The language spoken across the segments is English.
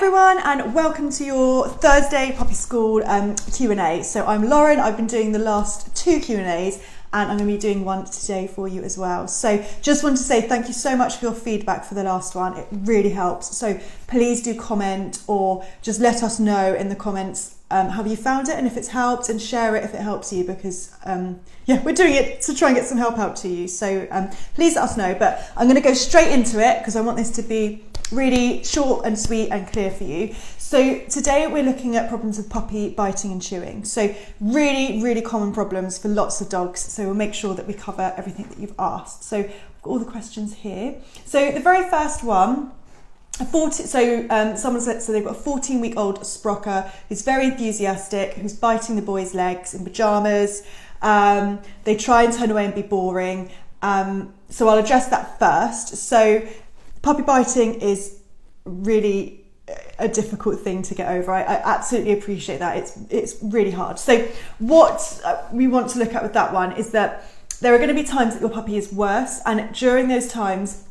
everyone, and welcome to your Thursday Puppy School Q&A. So I'm Lauren. I've been doing the last two Q&As and I'm going to be doing one today for you as well. So just want to say thank you so much for your feedback for the last one. It really helps. So please do comment or just let us know in the comments how you found it and if it's helped, and share it if it helps you, because we're doing it to try and get some help out to you. So please let us know, but I'm going to go straight into it because I want this to be really short and sweet and clear for you. So today we're looking at problems with puppy biting and chewing. So really common problems for lots of dogs. So we'll make sure that we cover everything that you've asked. So I've got all the questions here. So the very first one, someone said, so they've got a 14-week-old Sprocker who's very enthusiastic, who's biting the boys' legs in pajamas. They try and turn away and be boring. So I'll address that first. So puppy biting is really a difficult thing to get over. I absolutely appreciate that. It's really hard. So what we want to look at with that one is that there are going to be times that your puppy is worse, and during those times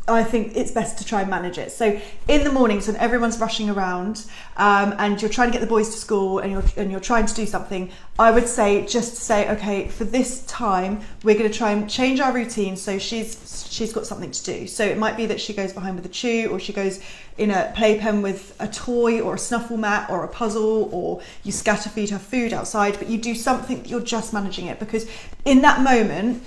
I think it's best to try and manage it. So in the mornings when everyone's rushing around and you're trying to get the boys to school and you're trying to do something, I would say just to say, okay, for this time we're going to try and change our routine so she's got something to do. So it might be that she goes behind with a chew, or she goes in a playpen with a toy or a snuffle mat or a puzzle, or you scatter feed her food outside, but you do something that you're just managing it, because in that moment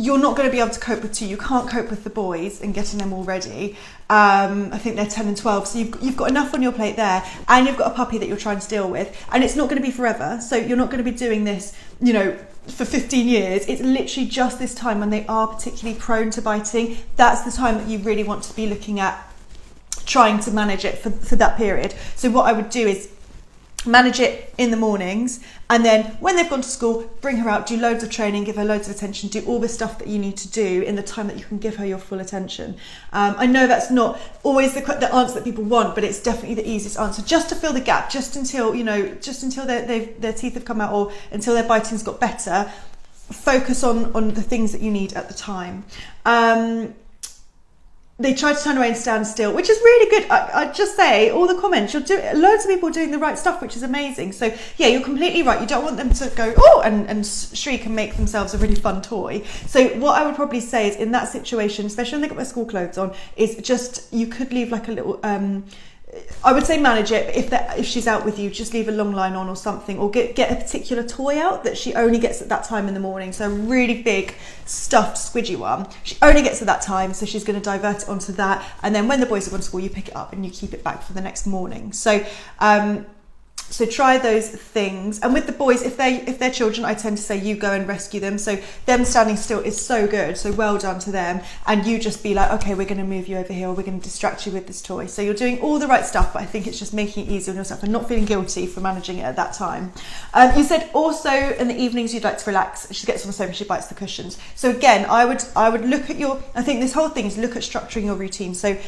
you're not going to be able to cope with two. You can't cope with the boys and getting them all ready. I think they're 10 and 12, so you've got enough on your plate there, and you've got a puppy that you're trying to deal with, and it's not going to be forever. So you're not going to be doing this, for 15 years. It's literally just this time when they are particularly prone to biting. That's the time that you really want to be looking at trying to manage it for that period. So what I would do is manage it in the mornings, and then when they've gone to school, bring her out, do loads of training, give her loads of attention, do all the stuff that you need to do in the time that you can give her your full attention. I know that's not always the answer that people want, but it's definitely the easiest answer, just to fill the gap, just until their teeth have come out, or until their biting's got better. Focus on the things that you need at the time. They try to turn away and stand still, which is really good. I just say, all the comments, loads of people doing the right stuff, which is amazing. So yeah, you're completely right. You don't want them to go, oh, and shriek and make themselves a really fun toy. So what I would probably say is, in that situation, especially when they've got their school clothes on, is just, you could leave like a little, I would say manage it, but if she's out with you, just leave a long line on or something, or get a particular toy out that she only gets at that time in the morning. So a really big stuffed squidgy one, she only gets at that time, so she's going to divert it onto that, and then when the boys are gone to school, you pick it up and you keep it back for the next morning. So try those things. And with the boys, if they're children, I tend to say you go and rescue them. So them standing still is so good, so well done to them. And you just be like, okay, we're going to move you over here, or we're going to distract you with this toy. So you're doing all the right stuff, but I think it's just making it easier on yourself and not feeling guilty for managing it at that time. You said also in the evenings you'd like to relax. She gets on the sofa, she bites the cushions. So again, I would look at I think this whole thing is look at structuring your routine. So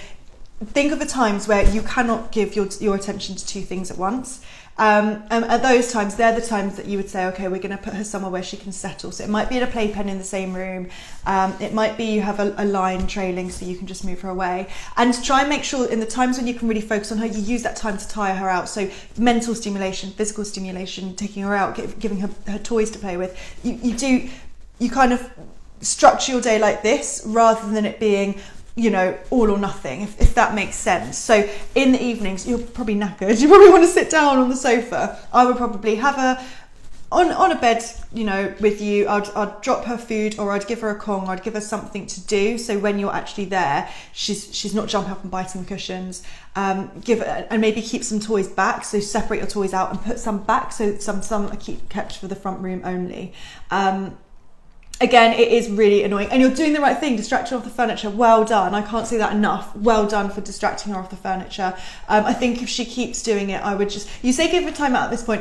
think of the times where you cannot give your attention to two things at once. And at those times, they're the times that you would say, okay, we're going to put her somewhere where she can settle. So it might be in a playpen in the same room. It might be you have a line trailing so you can just move her away. And try and make sure in the times when you can really focus on her, you use that time to tire her out. So mental stimulation, physical stimulation, taking her out, giving her toys to play with. You kind of structure your day like this, rather than it being, all or nothing, if that makes sense. So in the evenings, you're probably knackered, you probably want to sit down on the sofa. I would probably have her on a bed, with you. I'd drop her food, or I'd give her a Kong, or I'd give her something to do. So when you're actually there, she's not jumping up and biting the cushions. And maybe keep some toys back. So separate your toys out and put some back. So some are kept for the front room only. Again, it is really annoying, and you're doing the right thing, distracting her off the furniture. Well done. I can't say that enough. Well done for distracting her off the furniture. I think if she keeps doing it, I would you say give her time out at this point.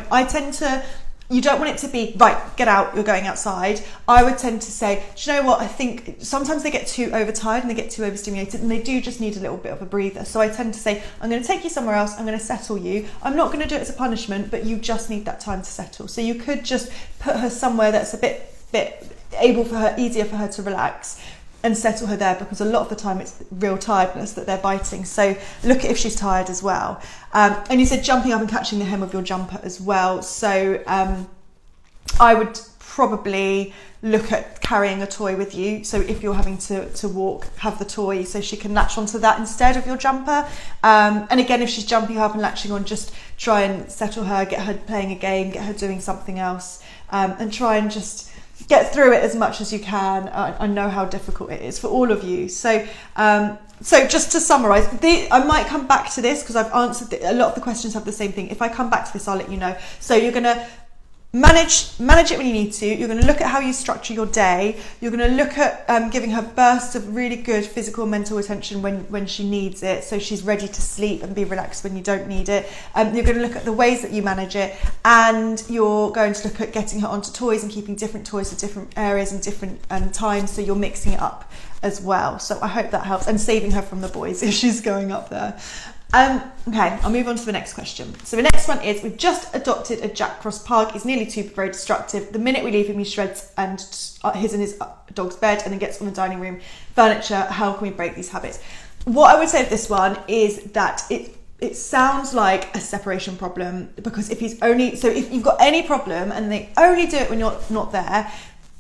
You don't want it to be, right, get out, you're going outside. I would tend to say, do you know what, I think sometimes they get too overtired and they get too overstimulated, and they do just need a little bit of a breather. So I tend to say, I'm going to take you somewhere else, I'm going to settle you. I'm not going to do it as a punishment, but you just need that time to settle. So you could just put her somewhere that's a bit easier for her to relax. and settle her there, because a lot of the time it's real tiredness that they're biting. So look at if she's tired as well. And you said jumping up and catching the hem of your jumper as well. So I would probably look at carrying a toy with you. So if you're having to walk, have the toy so she can latch onto that instead of your jumper. And again, if she's jumping up and latching on, just try and settle her, get her playing a game, get her doing something else, and try and just get through it as much as you can. I know how difficult it is for all of you. So just to summarise, I might come back to this because I've answered a lot of the questions have the same thing. If I come back to this, I'll let you know. So you're going to manage it when you need to. You're going to look at how you structure your day. You're going to look at giving her bursts of really good physical and mental attention when she needs it, so she's ready to sleep and be relaxed when you don't need it. You're going to look at the ways that you manage it, and you're going to look at getting her onto toys and keeping different toys for different areas and different times, so you're mixing it up as well. So I hope that helps, and saving her from the boys if she's going up there. Okay, I'll move on to the next question. So the next one is, we've just adopted a Jack Cross Pug. He's nearly too very destructive. The minute we leave him, he shreds and his dog's bed and then gets on the dining room furniture. How can we break these habits? What I would say of this one is that it sounds like a separation problem, because if you've got any problem and they only do it when you're not there,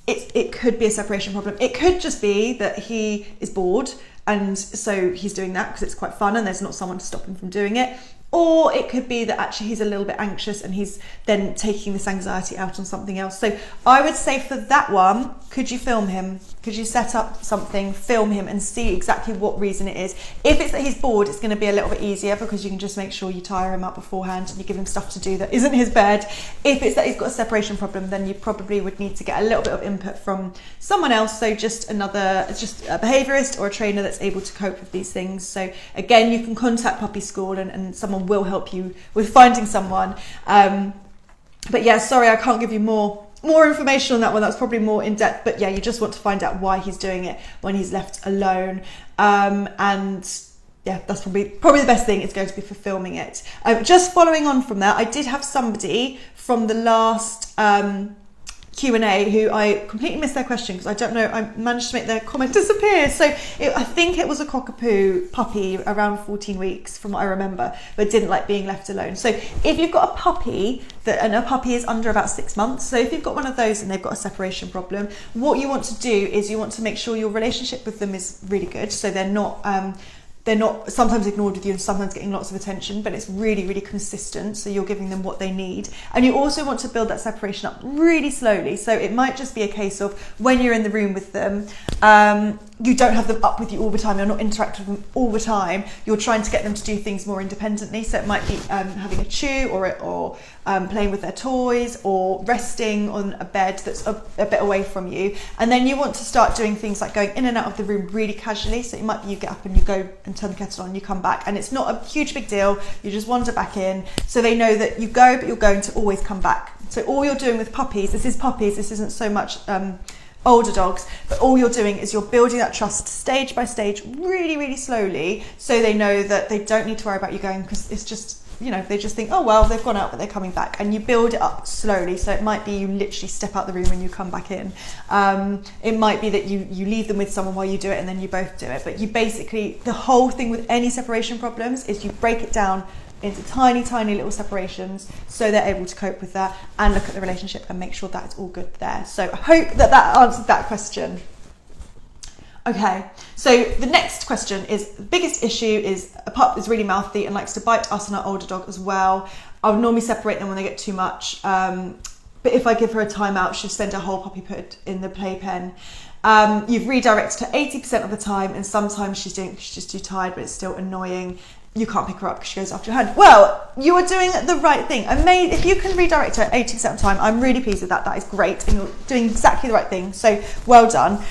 it could be a separation problem. It could just be that he is bored, and so he's doing that because it's quite fun and there's not someone to stop him from doing it. Or it could be that actually he's a little bit anxious and he's then taking this anxiety out on something else. So I would say for that one, could you film him? Could you set up something, film him, and see exactly what reason it is? If it's that he's bored, it's going to be a little bit easier because you can just make sure you tire him up beforehand and you give him stuff to do that isn't his bed. If it's that he's got a separation problem, then you probably would need to get a little bit of input from someone else. So just a behaviourist or a trainer that's able to cope with these things. So again, you can contact Puppy School and someone will help you with finding someone. But yeah, sorry, I can't give you more information on that one. That's probably more in depth, but yeah, you just want to find out why he's doing it when he's left alone. And yeah, that's probably the best thing is going to be for filming it. Just following on from that, I did have somebody from the last Q&A who I completely missed their question because I don't know, I managed to make their comment disappear. So I think it was a cockapoo puppy around 14 weeks from what I remember, but didn't like being left alone. So if you've got a puppy and a puppy is under about 6 months, so if you've got one of those and they've got a separation problem, what you want to do is you want to make sure your relationship with them is really good. So they're not sometimes ignored with you and sometimes getting lots of attention, but it's really, really consistent. So you're giving them what they need. And you also want to build that separation up really slowly. So it might just be a case of when you're in the room with them, you don't have them up with you all the time. You're not interacting with them all the time. You're trying to get them to do things more independently. So it might be having a chew or playing with their toys or resting on a bed that's a bit away from you. And then you want to start doing things like going in and out of the room really casually. So it might be you get up and you go and turn the kettle on, you come back, and it's not a huge big deal. You just wander back in, so they know that you go, but you're going to always come back. So all you're doing with puppies, this isn't so much older dogs, but all you're doing is you're building that trust stage by stage, really, really slowly, so they know that they don't need to worry about you going, because it's just, they just think, oh, well, they've gone out, but they're coming back. And you build it up slowly. So it might be you literally step out the room and you come back in. It might be that you leave them with someone while you do it and then you both do it. But you basically, the whole thing with any separation problems is you break it down into tiny, tiny little separations so they're able to cope with that and look at the relationship and make sure that it's all good there. So I hope that answered that question. Okay, so the next question is, the biggest issue is a pup is really mouthy and likes to bite us and our older dog as well. I would normally separate them when they get too much, but if I give her a timeout, she'll spend her whole puppy put in the playpen. You've redirected her 80% of the time, and sometimes she's just too tired, but it's still annoying. You can't pick her up because she goes after your hand. Well, you are doing the right thing. If you can redirect her 80% of the time, I'm really pleased with that. That is great, and you're doing exactly the right thing. So well done.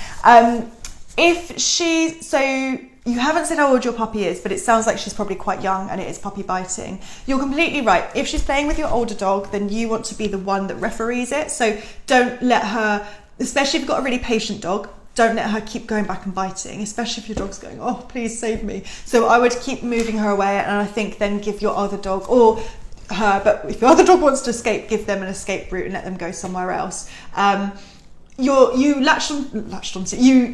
So you haven't said how old your puppy is, but it sounds like she's probably quite young and it is puppy biting. You're completely right. If she's playing with your older dog, then you want to be the one that referees it. So don't let her, especially if you've got a really patient dog, don't let her keep going back and biting, especially if your dog's going, oh, please save me. So I would keep moving her away, and I think then give your other dog, or her, but if your other dog wants to escape, give them an escape route and let them go somewhere else. you you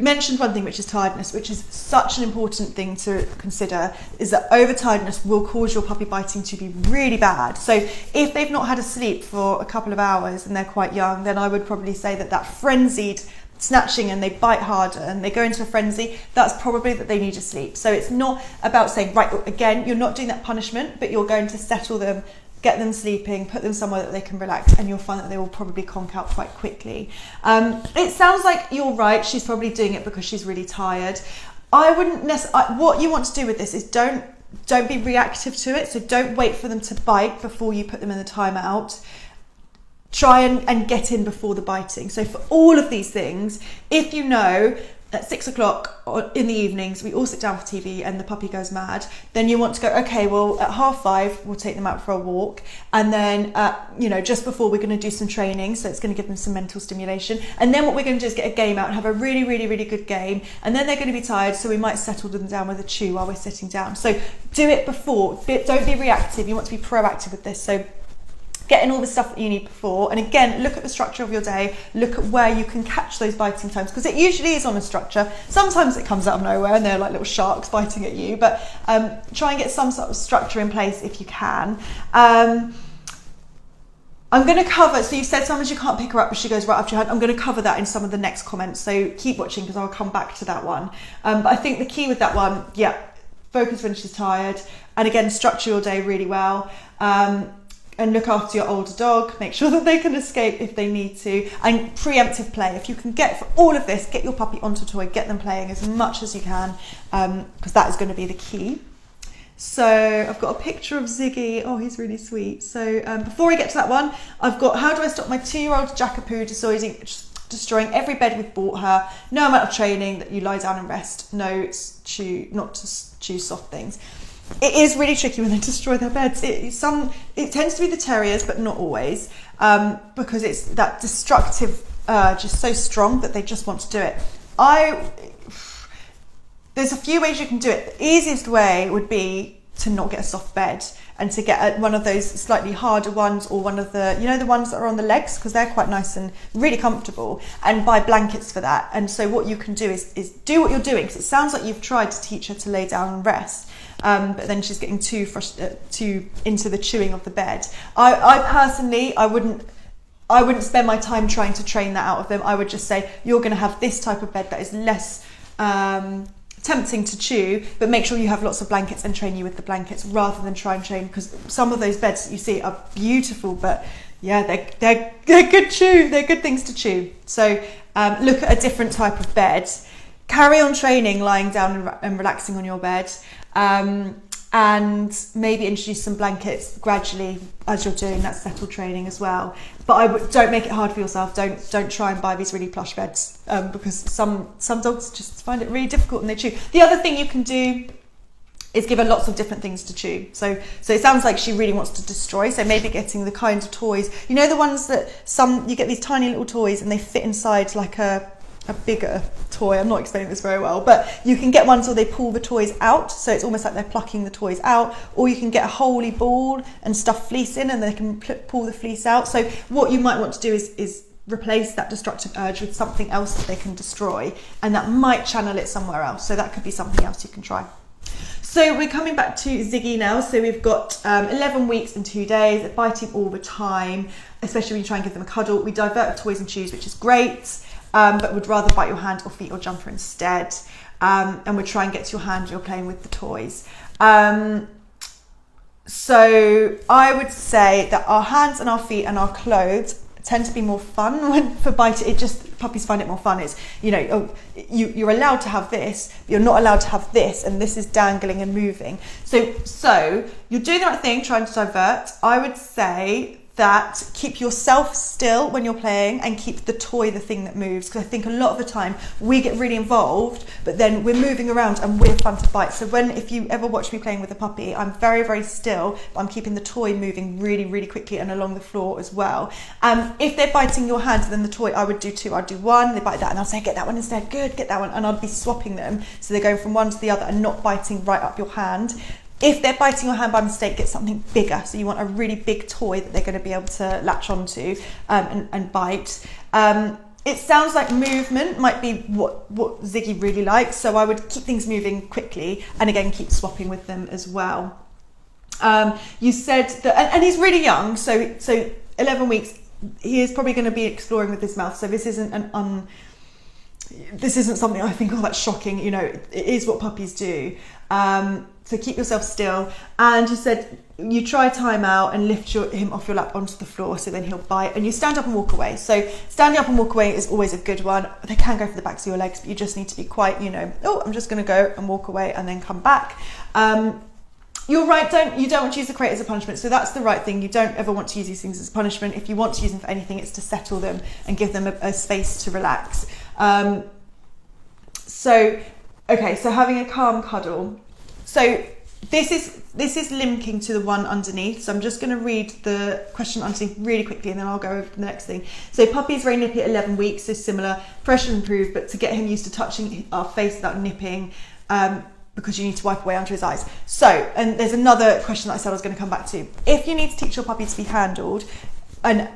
mentioned one thing, which is tiredness, which is such an important thing to consider, is that overtiredness will cause your puppy biting to be really bad. So if they've not had a sleep for a couple of hours and they're quite young, then I would probably say that frenzied snatching and they bite harder and they go into a frenzy, that's probably that they need to sleep. So it's not about saying, right, again, you're not doing that punishment, but you're going to settle them, get them sleeping, put them somewhere that they can relax, and you'll find that they will probably conk out quite quickly. It sounds like you're right, she's probably doing it because she's really tired. I wouldn't necessarily, what you want to do with this is don't be reactive to it, so don't wait for them to bite before you put them in the timeout. Try and get in before the biting. So for all of these things, if you know at 6 o'clock in the evenings we all sit down for TV and the puppy goes mad, then you want to go, okay, well at 5:30 we'll take them out for a walk, and then just before we're going to do some training, so it's going to give them some mental stimulation, and then what we're going to do is get a game out and have a really, really, really good game, and then they're going to be tired, so we might settle them down with a chew while we're sitting down. So do it before, don't be reactive, you want to be proactive with this. So getting all the stuff that you need before, and again, look at the structure of your day, look at where you can catch those biting times, because it usually is on a structure. Sometimes it comes out of nowhere and they're like little sharks biting at you, but try and get some sort of structure in place if you can. I'm going to cover, so you said sometimes you can't pick her up but she goes right up to your hand. I'm going to cover that in some of the next comments, so keep watching because I'll come back to that one. But I think the key with that one, focus when she's tired, and again, structure your day really well. And look after your older dog, make sure that they can escape if they need to, and preemptive play. If you can get, for all of this, get your puppy onto a toy, get them playing as much as you can, because that is going to be the key. So I've got a picture of Ziggy. Oh, he's really sweet. So before I get to that one, I've got, how do I stop my 2-year-old Jackapoo destroying every bed we've bought her? No amount of training, that you lie down and rest. No, not to chew soft things. It is really tricky when they destroy their beds. It tends to be the terriers, but not always, because it's that destructive urge is so strong that they just want to do it. There's a few ways you can do it. The easiest way would be to not get a soft bed and to get one of those slightly harder ones, or one of the, the ones that are on the legs, because they're quite nice and really comfortable, and buy blankets for that. And so what you can do is do what you're doing, because it sounds like you've tried to teach her to lay down and rest. But then she's getting too into the chewing of the bed. I personally, I wouldn't spend my time trying to train that out of them. I would just say, you're going to have this type of bed that is less tempting to chew, but make sure you have lots of blankets and train you with the blankets, rather than try and train, because some of those beds that you see are beautiful, but they're good chew. They're good things to chew. So look at a different type of bed. Carry on training, lying down and relaxing on your bed. And maybe introduce some blankets gradually as you're doing that settle training as well. But don't make it hard for yourself. Don't try and buy these really plush beds, because some dogs just find it really difficult and they chew. The other thing you can do is give her lots of different things to chew. So it sounds like she really wants to destroy. So maybe getting the kinds of toys, the ones that you get these tiny little toys and they fit inside like a bigger toy. I'm not explaining this very well, but you can get ones where they pull the toys out, so it's almost like they're plucking the toys out, or you can get a holy ball and stuff fleece in and they can pull the fleece out. So what you might want to do is replace that destructive urge with something else that they can destroy, and that might channel it somewhere else. So that could be something else you can try. So we're coming back to Ziggy now. So we've got 11 weeks and 2 days, they're biting all the time, especially when you try and give them a cuddle. We divert toys and chews, which is great. But would rather bite your hand or feet or jumper instead. And would try and get to your hand when you're playing with the toys. So I would say that our hands and our feet and our clothes tend to be more fun for biting. Puppies find it more fun. It's, you're allowed to have this, but you're not allowed to have this, and this is dangling and moving. So you're doing the right thing, trying to divert. I would say that keep yourself still when you're playing and keep the toy the thing that moves, because I think a lot of the time we get really involved, but then we're moving around and we're fun to bite. So if you ever watch me playing with a puppy, I'm very, very still, but I'm keeping the toy moving really, really quickly and along the floor as well. If they're biting your hand, then the toy, I would do two. I'd do one, they bite that, and I'll say, get that one instead, good, get that one, and I'd be swapping them, so they're going from one to the other and not biting right up your hand. If they're biting your hand by mistake, get something bigger. So you want a really big toy that they're going to be able to latch onto and bite. it sounds like movement might be what Ziggy really likes. So I would keep things moving quickly, and again, keep swapping with them as well. You said that, and he's really young, so 11 weeks, he is probably going to be exploring with his mouth. So this isn't this isn't something I think, oh, that's shocking. You know, it is what puppies do. So keep yourself still. And you said you try time out and lift him off your lap onto the floor, so then he'll bite, and you stand up and walk away. So standing up and walk away is always a good one. They can go for the backs of your legs, but you just need to be quite, you know, oh, I'm just going to go and walk away and then come back. You're right, you don't want to use the crate as a punishment. So that's the right thing. You don't ever want to use these things as punishment. If you want to use them for anything, it's to settle them and give them a space to relax. So having a calm cuddle. So this is linking to the one underneath. So I'm just going to read the question underneath really quickly, and then I'll go over to the next thing. So puppy is very nippy at 11 weeks, so similar. Pressure improved, but to get him used to touching our face without nipping, because you need to wipe away under his eyes. So, and there's another question that I said I was going to come back to. If you need to teach your puppy to be handled, and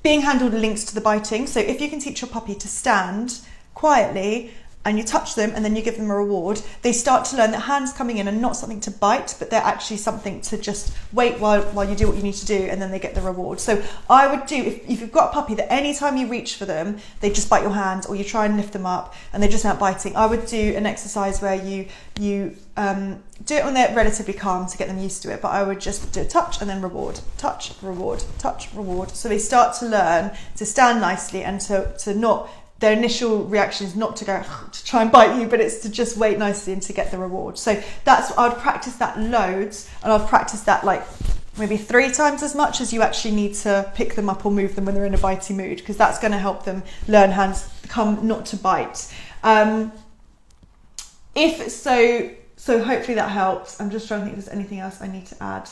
being handled links to the biting. So if you can teach your puppy to stand quietly, and you touch them and then you give them a reward, they start to learn that hands coming in are not something to bite, but they're actually something to just wait while you do what you need to do, and then they get the reward. So I would do, if you've got a puppy that anytime you reach for them, they just bite your hand, or you try and lift them up and they're just not biting, I would do an exercise where you do it when they're relatively calm to get them used to it, but I would just do a touch and then reward, touch, reward, touch, reward. So they start to learn to stand nicely, and to not, their initial reaction is not to go to try and bite you, but it's to just wait nicely and to get the reward. So I'd practice that loads, and I'd practice that like maybe 3 times as much as you actually need to pick them up or move them when they're in a bitey mood, because that's going to help them learn hands come not to bite. So hopefully that helps. I'm just trying to think if there's anything else I need to add.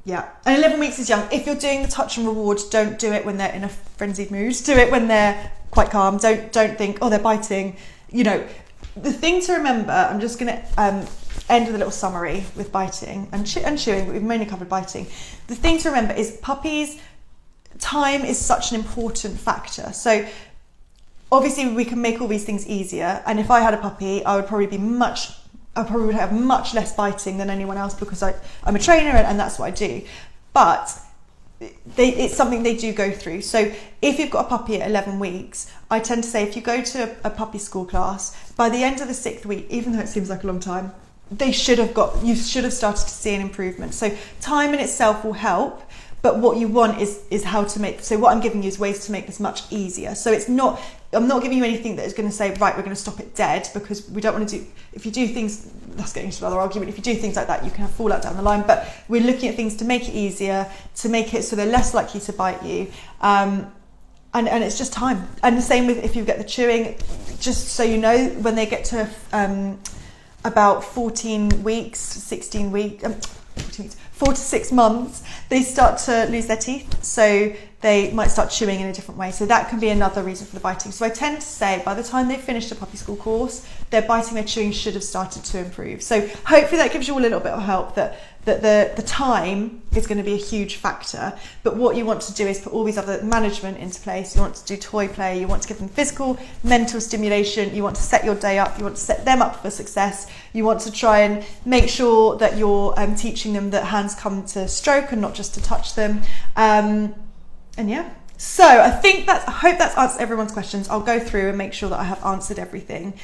Yeah, and 11 weeks is young. If you're doing the touch and reward, don't do it when they're in a frenzied mood. Do it when they're quite calm. Don't think, oh, they're biting. You know, the thing to remember, I'm just going to end with a little summary with biting and chewing, but we've mainly covered biting. The thing to remember is puppies, time is such an important factor. So obviously we can make all these things easier. And if I had a puppy, I probably would have much less biting than anyone else, because I'm a trainer and that's what I do. But it's something they do go through. So if you've got a puppy at 11 weeks, I tend to say if you go to a puppy school class, by the end of the 6th week, even though it seems like a long time, you should have started to see an improvement. So time in itself will help, but what you want is how to make, so what I'm giving you is ways to make this much easier. So I'm not giving you anything that is going to say, right, we're going to stop it dead, because we don't want to do, if you do things, that's getting into another argument, if you do things like that, you can have fallout down the line, but we're looking at things to make it easier, to make it so they're less likely to bite you. And it's just time. And the same with if you get the chewing, just so you know, when they get to about 14 weeks, 16 weeks, 4 to 6 months, they start to lose their teeth. So they might start chewing in a different way. So that can be another reason for the biting. So I tend to say by the time they've finished a puppy school course, their biting, their chewing should have started to improve. So hopefully that gives you a little bit of help, that the time is going to be a huge factor. But what you want to do is put all these other management into place. You want to do toy play, you want to give them physical, mental stimulation, you want to set your day up, you want to set them up for success, you want to try and make sure that you're teaching them that hands come to stroke and not just to touch them. And yeah, so I hope that's answered everyone's questions. I'll go through and make sure that I have answered everything.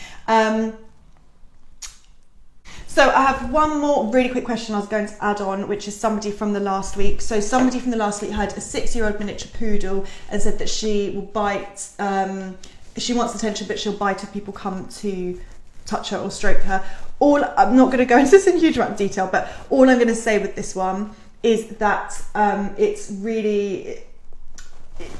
So I have one more really quick question I was going to add on, which is somebody from the last week. So somebody from the last week had a 6-year-old miniature poodle and said that she will bite, she wants attention, but she'll bite if people come to touch her or stroke her. I'm not going to go into this in a huge amount of detail, but all I'm going to say with this one is that it's really,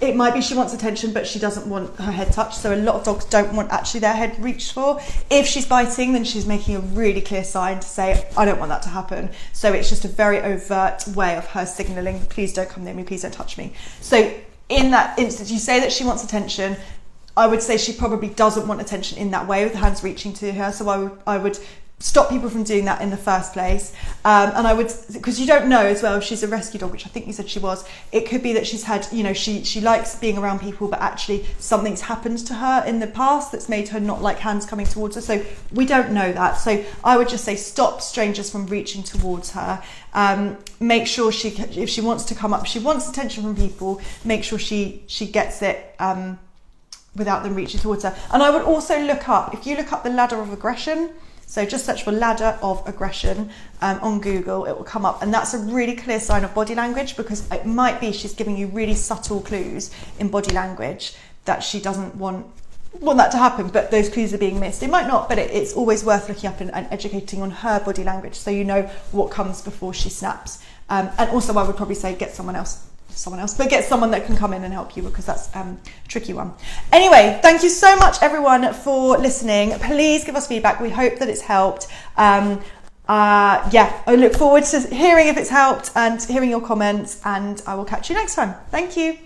it might be she wants attention, but she doesn't want her head touched. So a lot of dogs don't want actually their head reached for. If she's biting, then she's making a really clear sign to say, I don't want that to happen. So it's just a very overt way of her signalling, please don't come near me, please don't touch me. So in that instance, you say that she wants attention. I would say she probably doesn't want attention in that way with the hands reaching to her. So I would stop people from doing that in the first place. And I would, because you don't know as well if she's a rescue dog, which I think you said she was. It could be that she's had, you know, she likes being around people, but actually something's happened to her in the past that's made her not like hands coming towards her. So we don't know that. So I would just say stop strangers from reaching towards her. Make sure if she wants to come up, she wants attention from people, make sure she gets it without them reaching towards her. And I would also look up, if you look up the ladder of aggression, so just search for ladder of aggression on Google, it will come up, and that's a really clear sign of body language, because it might be she's giving you really subtle clues in body language that she doesn't want that to happen, but those clues are being missed. It might not, but it's always worth looking up and educating on her body language, so you know what comes before she snaps. And also I would probably say get someone else, but get someone that can come in and help you, because that's a tricky one. Anyway, thank you so much everyone for listening. Please give us feedback. We hope that it's helped. Yeah, I look forward to hearing if it's helped and hearing your comments, and I will catch you next time. Thank you.